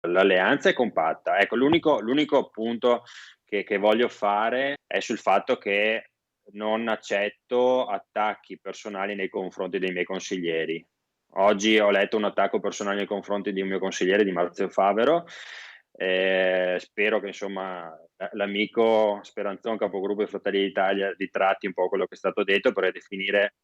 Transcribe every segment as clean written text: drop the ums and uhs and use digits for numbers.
L'alleanza è compatta. Ecco, l'unico punto che voglio fare è sul fatto che non accetto attacchi personali nei confronti dei miei consiglieri. Oggi ho letto un attacco personale nei confronti di un mio consigliere, di Marzio Favero. Spero che insomma l'amico Speranzon, capogruppo di Fratelli d'Italia, ritratti un po' quello che è stato detto, per definire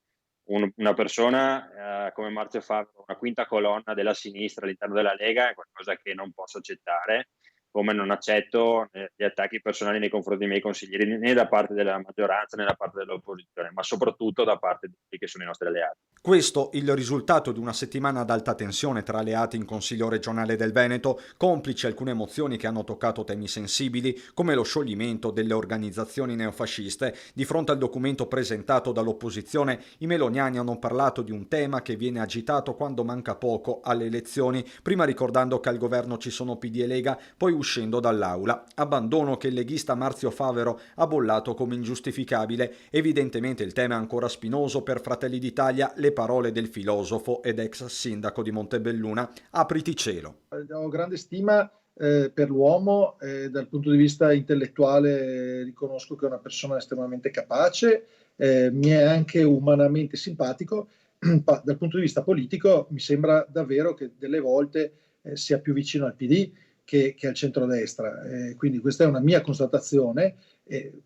una persona come Marzio Favero una quinta colonna della sinistra all'interno della Lega è qualcosa che non posso accettare, come non accetto gli attacchi personali nei confronti dei miei consiglieri, né da parte della maggioranza né da parte dell'opposizione, ma soprattutto da parte di quelli che sono i nostri alleati. Questo il risultato di una settimana ad alta tensione tra alleati in Consiglio regionale del Veneto, complici alcune mozioni che hanno toccato temi sensibili, come lo scioglimento delle organizzazioni neofasciste. Di fronte al documento presentato dall'opposizione, i meloniani hanno parlato di un tema che viene agitato quando manca poco alle elezioni, prima ricordando che al governo ci sono PD e Lega, poi uscendo dall'aula. Abbandono che il leghista Marzio Favero ha bollato come ingiustificabile. Evidentemente il tema è ancora spinoso per Fratelli d'Italia. Le parole del filosofo ed ex sindaco di Montebelluna, apriti cielo. Ho grande stima per l'uomo, dal punto di vista intellettuale riconosco che è una persona estremamente capace, mi è anche umanamente simpatico, dal punto di vista politico mi sembra davvero che delle volte sia più vicino al PD che al centrodestra, quindi questa è una mia constatazione,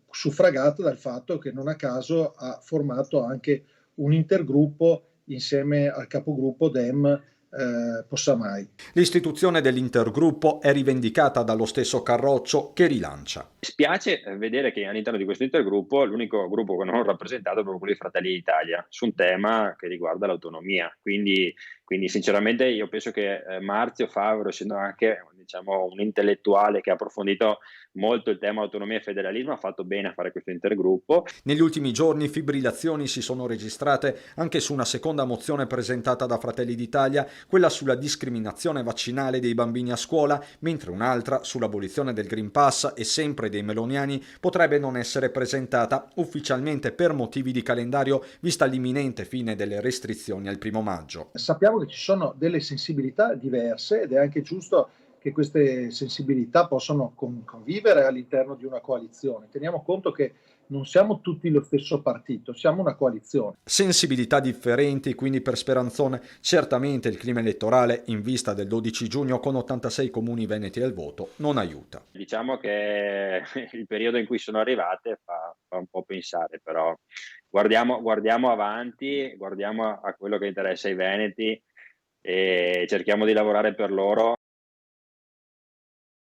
suffragata dal fatto che non a caso ha formato anche un intergruppo insieme al capogruppo Dem Possamai. L'istituzione dell'intergruppo è rivendicata dallo stesso Carroccio, che rilancia. Mi spiace vedere che all'interno di questo intergruppo l'unico gruppo che non ho rappresentato è proprio quello di Fratelli d'Italia, su un tema che riguarda l'autonomia. Quindi sinceramente io penso che Marzio Favero, essendo anche diciamo, un intellettuale che ha approfondito molto il tema autonomia e federalismo, ha fatto bene a fare questo intergruppo. Negli ultimi giorni fibrillazioni si sono registrate anche su una seconda mozione presentata da Fratelli d'Italia, quella sulla discriminazione vaccinale dei bambini a scuola, mentre un'altra sull'abolizione del Green Pass e sempre dei meloniani potrebbe non essere presentata ufficialmente per motivi di calendario, vista l'imminente fine delle restrizioni al 1 maggio. Sappiamo che ci sono delle sensibilità diverse ed è anche giusto che queste sensibilità possano convivere all'interno di una coalizione. Teniamo conto che non siamo tutti lo stesso partito, siamo una coalizione. Sensibilità differenti, quindi per Speranzone certamente il clima elettorale in vista del 12 giugno con 86 comuni veneti al voto non aiuta. Diciamo che il periodo in cui sono arrivate fa un po' pensare, però guardiamo avanti, guardiamo a quello che interessa ai veneti e cerchiamo di lavorare per loro